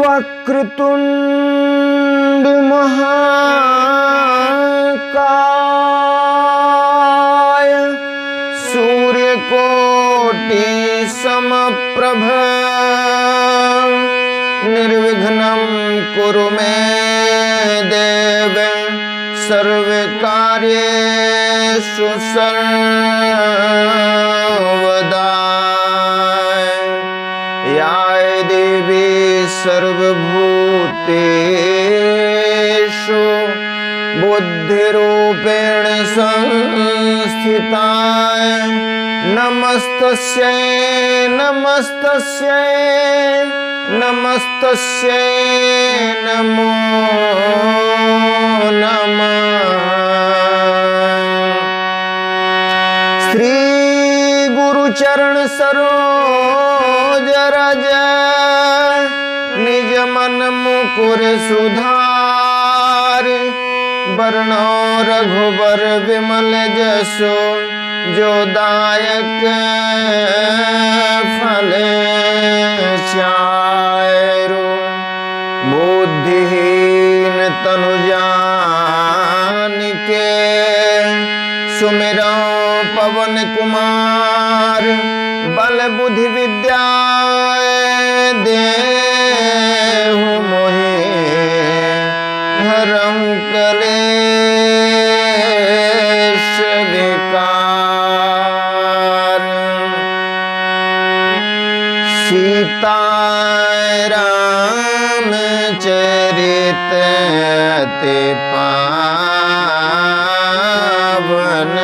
वक्रतुंड महाकाय सूर्यकोटि समप्रभ निर्विघ्नं कुरु मे देव सर्वकार्येषु सर्वदा। या देवी सर्वभूतेषु बुद्धिरूपेण संस्थिता नमस्तस्यै नमस्तस्यै नमस्तस्यै नमो नमः। श्री गुरु चरण सरोज रज निज मन मुकुर सुधार बरनौ रघुबर विमल जसो जो दायक फल चारु। बुद्धिहीन तनु जानिके सुमिरौ पवन कुमार बल बुद्धि विद्या देहु मोहि हरहु कलेश विकार। सीता रामचरित अति पावन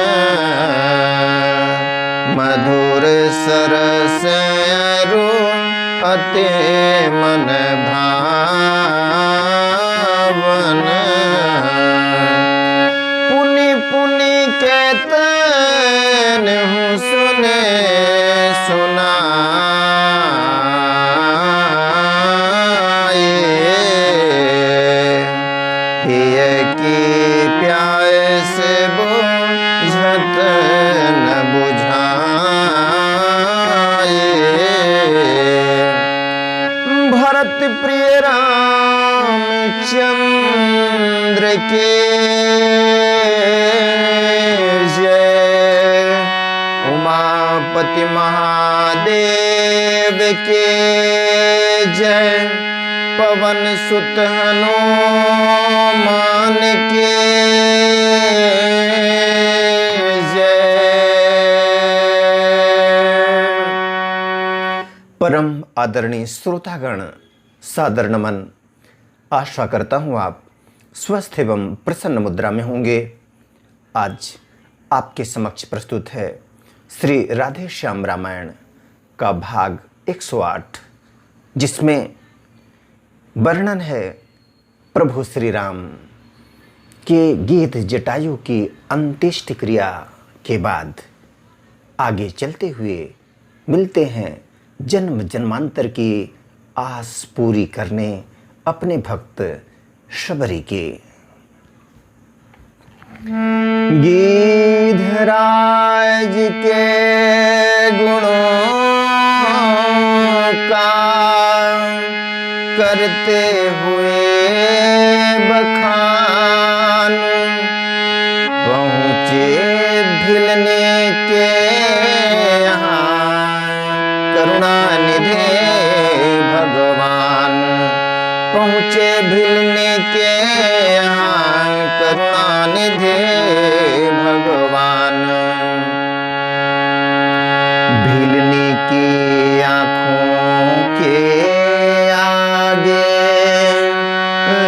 मधुर सरस अरु अति मन भावन। पुनि पुनि केतन हूँ सुने सुनाए हिय की प्यास बुझत न बुझाए। भरत प्रिय रामचंद्र के जय उमापति महादेव के जय पवन सुत हनुमान के जय। परम आदरणीय श्रोतागण सादर नमन। आशा करता हूँ आप स्वस्थ एवं प्रसन्न मुद्रा में होंगे। आज आपके समक्ष प्रस्तुत है श्री राधे श्याम रामायण का भाग 108, जिसमें वर्णन है प्रभु श्री राम के गीत जटायु की अंत्येष्टि क्रिया के बाद आगे चलते हुए मिलते हैं जन्म जन्मांतर की आस पूरी करने अपने भक्त शबरी के। गिधराज के गुणों का करते हुए बखान पहुँचे भिलने के यहाँ करुणा निधे भगवान। पहुँचे भिलने के यहाँ करुणा निधे भगवान। भिलने की आँखों के आगे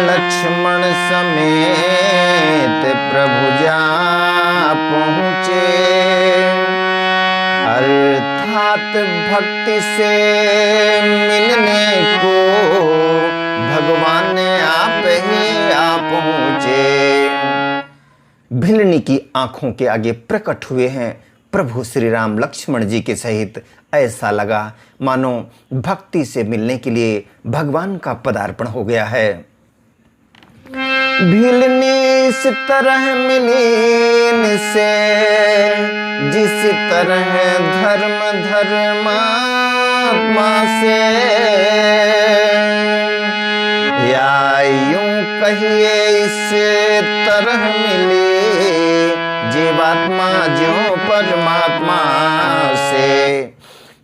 लक्ष्मण समेत प्रभु जा पहुँचे। अर्थात भक्ति से मिलने को भगवान ने आप ही आ पहुँचे। भिलनी की आंखों के आगे प्रकट हुए हैं प्रभु श्री राम लक्ष्मण जी के सहित। ऐसा लगा मानो भक्ति से मिलने के लिए भगवान का पदार्पण हो गया है। भिलनी इस तरह मिलीन से जिस तरह धर्म धर्मात्मा से कहिए इस तरह मिली जीवात्मा ज्यों परमात्मा से।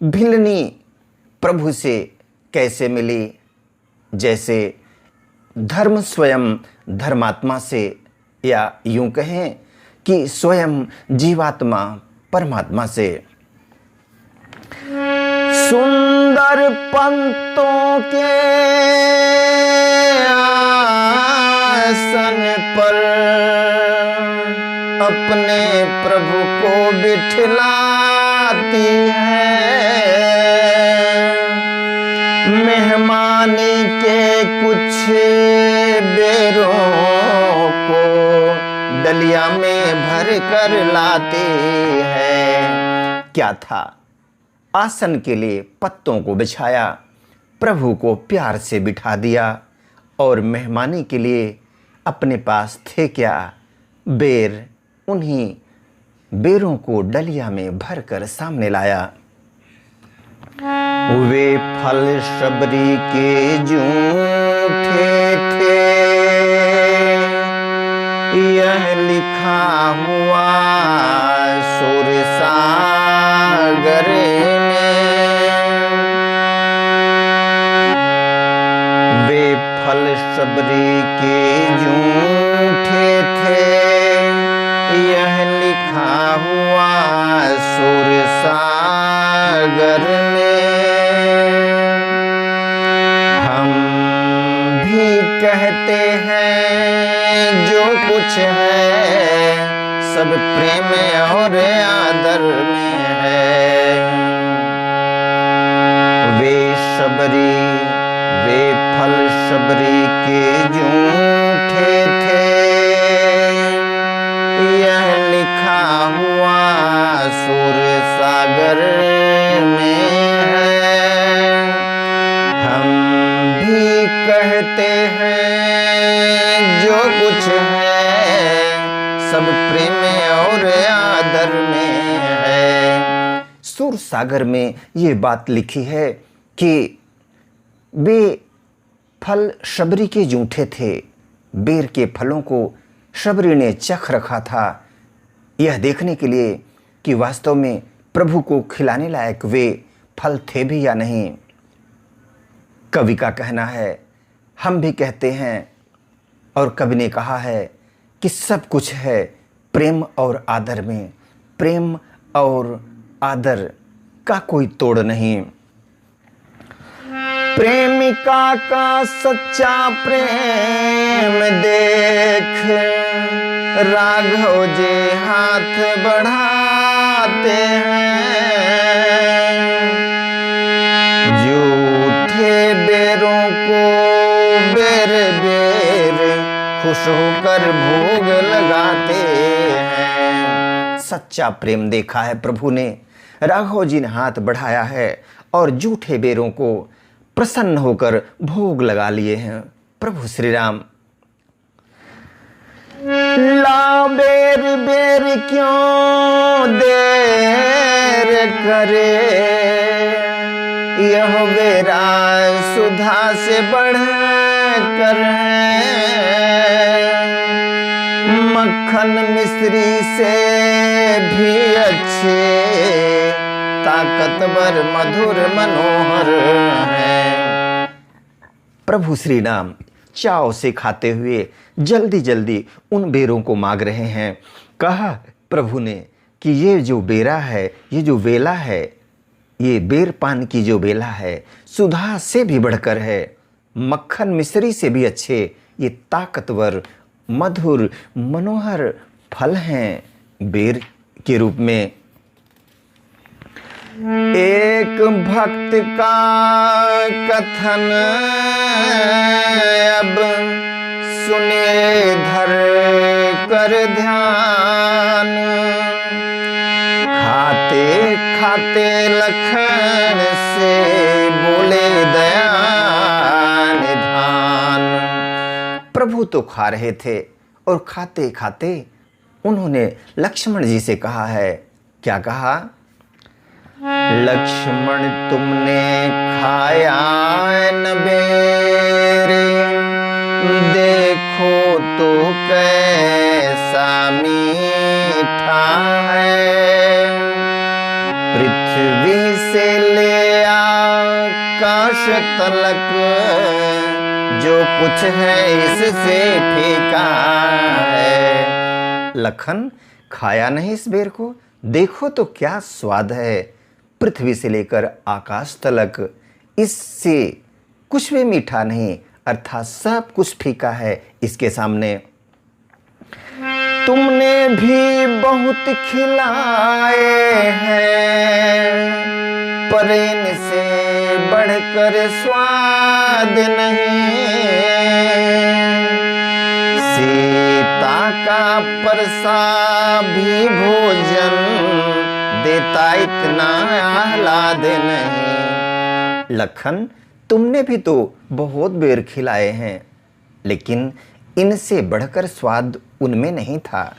भिलनी प्रभु से कैसे मिली? जैसे धर्म स्वयं धर्मात्मा से, या यूं कहें कि स्वयं जीवात्मा परमात्मा से। सुंदर पंक्तों के आसन पर अपने प्रभु को बिठलाती है। मेहमानी के कुछ बेरों को डलिया में भर कर लाती है। क्या था? आसन के लिए पत्तों को बिछाया, प्रभु को प्यार से बिठा दिया, और मेहमानी के लिए अपने पास थे क्या? बेर। उन्हीं बेरों को डलिया में भरकर सामने लाया। वे फल शबरी के जूठे थे, यह लिखा हुआ सुर सागर शबरी के जूठे थे, यह लिखा हुआ सुर सागर में। हम भी कहते हैं जो कुछ है सब प्रेम और आदर में है। वे शबरी वे फल शबरी के जूठे थे, यह लिखा हुआ सुर सागर में है। हम भी कहते हैं जो कुछ है सब प्रेम और आदर में है। सुर सागर में ये बात लिखी है कि वे फल शबरी के जूठे थे। बेर के फलों को शबरी ने चख रखा था, यह देखने के लिए कि वास्तव में प्रभु को खिलाने लायक वे फल थे भी या नहीं। कवि का कहना है, हम भी कहते हैं, और कवि ने कहा है कि सब कुछ है प्रेम और आदर में। प्रेम और आदर का कोई तोड़ नहीं। प्रेमिका का सच्चा प्रेम देख राघव जी हाथ बढ़ाते हैं। झूठे बेरों को बेर बेर खुश होकर भोग लगाते हैं। सच्चा प्रेम देखा है प्रभु ने, राघव जी ने हाथ बढ़ाया है और झूठे बेरों को प्रसन्न होकर भोग लगा लिए हैं। प्रभु श्री राम। ला बेर बेर क्यों देर करे, यह बेरा सुधा से बढ़ कर है। मक्खन मिश्री से भी अच्छे, ताकतवर मधुर मनोहर है। प्रभु श्री राम चाव से खाते हुए जल्दी जल्दी उन बेरों को मांग रहे हैं। कहा प्रभु ने कि ये जो बेरा है, ये जो वेला है, ये बेर पान की जो बेला है सुधा से भी बढ़कर है, मक्खन मिश्री से भी अच्छे ये ताकतवर मधुर मनोहर फल हैं बेर के रूप में। एक भक्त का कथन अब सुनिए धर कर ध्यान। खाते खाते लखन से बोले दया निधान। प्रभु तो खा रहे थे और खाते खाते उन्होंने लक्ष्मण जी से कहा है। क्या कहा? लक्ष्मण तुमने खाया न बेर, देखो तलक, जो कुछ है इससे फीका है। लखन, खाया नहीं इस बेर को, देखो तो क्या स्वाद है। पृथ्वी से लेकर आकाश तलक, इससे कुछ भी मीठा नहीं, अर्थात सब कुछ फीका है इसके सामने। तुमने भी बहुत खिलाए हैं, पर इनसे बढ़कर स्वाद नहीं। सीता का परसा भी भोजन देता इतना आह्लाद नहीं। लखन, तुमने भी तो बहुत बेर खिलाए हैं, लेकिन इनसे बढ़कर स्वाद उनमें नहीं था।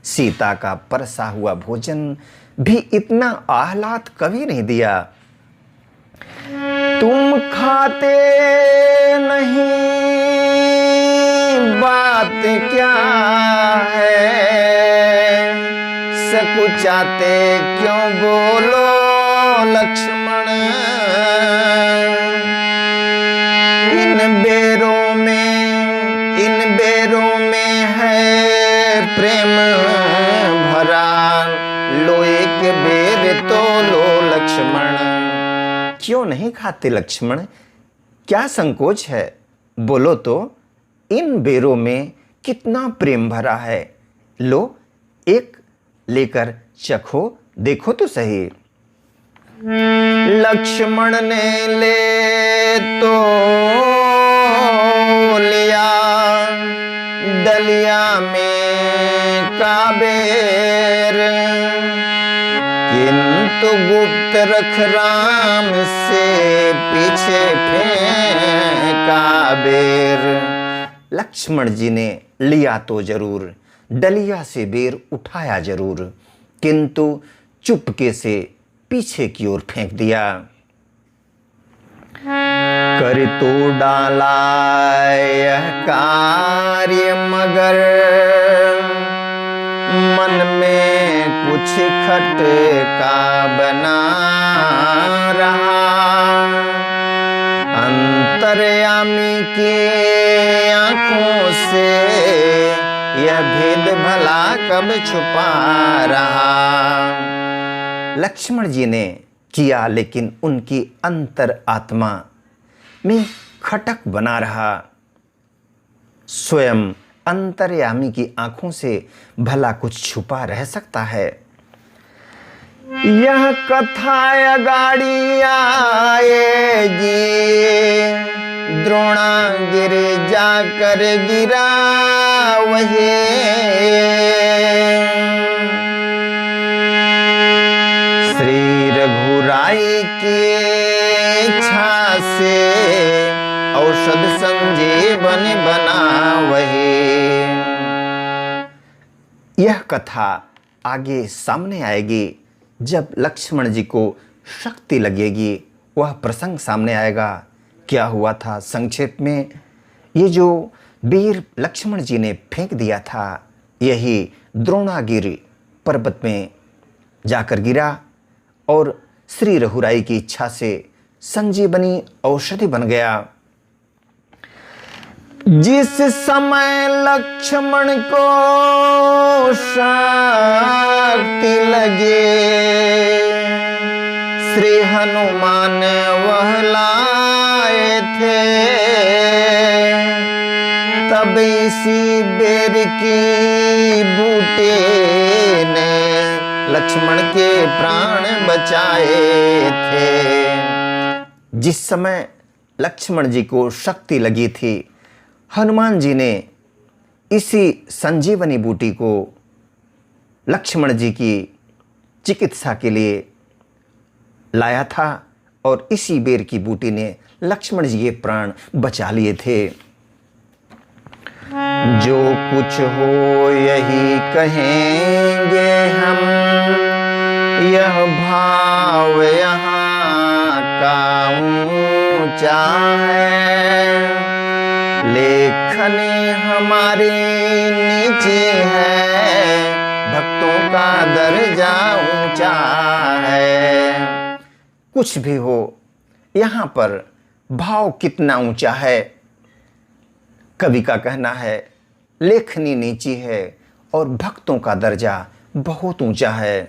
सीता का परसा हुआ भोजन भी इतना आह्लाद कभी नहीं दिया। तुम खाते नहीं, बात क्या है, सकुचाते क्यों बोलो लक्ष्मण। इन बेरों में है प्रेम भरा, लो एक बेर तो लो लक्ष्मण। क्यों नहीं खाते लक्ष्मण, क्या संकोच है, बोलो तो। इन बेरों में कितना प्रेम भरा है, लो एक लेकर चखो, देखो तो सही। लक्ष्मण ने ले तो लिया डलिया में का बेर, किंतु गुप्त रख राम से पीछे फेंका बेर। लक्ष्मण जी ने लिया तो जरूर, डलिया से बेर उठाया जरूर, किंतु चुपके से पीछे की ओर फेंक दिया। कर तो डाला यह कार्य मगर मन में कुछ खटका बना रहा। अंतर्यामी की आंखों से यह भेद भला कब छुपा रहा। लक्ष्मण जी ने किया, लेकिन उनकी अंतर आत्मा में खटक बना रहा। स्वयं अंतर्यामी की आंखों से भला कुछ छुपा रह सकता है। यह कथा अगाड़ी आएगी, द्रोणागिर जाकर गिरा वही। श्री रघुराई की इच्छा से औषध संजीवन बना वही। यह कथा आगे सामने आएगी जब लक्ष्मण जी को शक्ति लगेगी, वह प्रसंग सामने आएगा। क्या हुआ था संक्षेप में, ये जो वीर लक्ष्मण जी ने फेंक दिया था, यही द्रोणागिरि पर्वत में जाकर गिरा और श्री रघुराई की इच्छा से संजीवनी औषधि बन गया। जिस समय लक्ष्मण को शक्ति लगे, श्री हनुमान वह लाए थे। तब इसी बेर की बूटे ने लक्ष्मण के प्राण बचाए थे। जिस समय लक्ष्मण जी को शक्ति लगी थी, हनुमान जी ने इसी संजीवनी बूटी को लक्ष्मण जी की चिकित्सा के लिए लाया था और इसी बेर की बूटी ने लक्ष्मण जी के प्राण बचा लिए थे। जो कुछ हो यही कहेंगे हम, यह भाव यहाँ का ऊंचा है। लेखनी हमारी नीचे है, भक्तों का दर्जा ऊंचा है। कुछ भी हो, यहाँ पर भाव कितना ऊंचा है। कवि का कहना है, लेखनी नीची है और भक्तों का दर्जा बहुत ऊंचा है।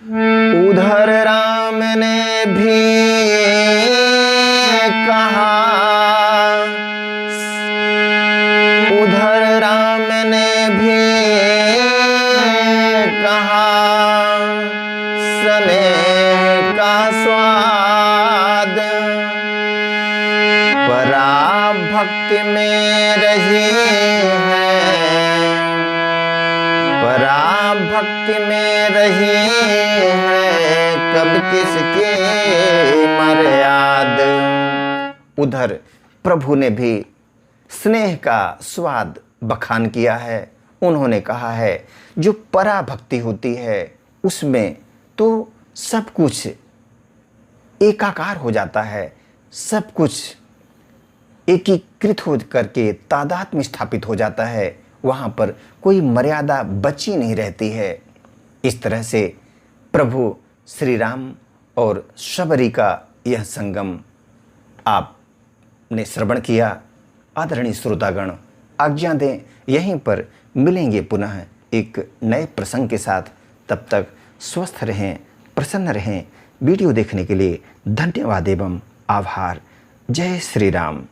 उधर राम ने भी कहा, उधर राम ने भी कहा, स्नेह का स्वाद पराभक्ति में रही है, पराभक्ति में रही है, कब किसके मर्याद। उधर प्रभु ने भी स्नेह का स्वाद बखान किया है। उन्होंने कहा है, जो पराभक्ति होती है उसमें तो सब कुछ एकाकार हो जाता है, सब कुछ एकीकृत हो करके तादाद में स्थापित हो जाता है, वहाँ पर कोई मर्यादा बची नहीं रहती है। इस तरह से प्रभु श्री राम और शबरी का यह संगम आपने श्रवण किया। आदरणीय श्रोतागण, आज्ञा दें, यहीं पर मिलेंगे पुनः एक नए प्रसंग के साथ। तब तक स्वस्थ रहें, प्रसन्न रहें। वीडियो देखने के लिए धन्यवाद एवं आभार। जय श्री राम।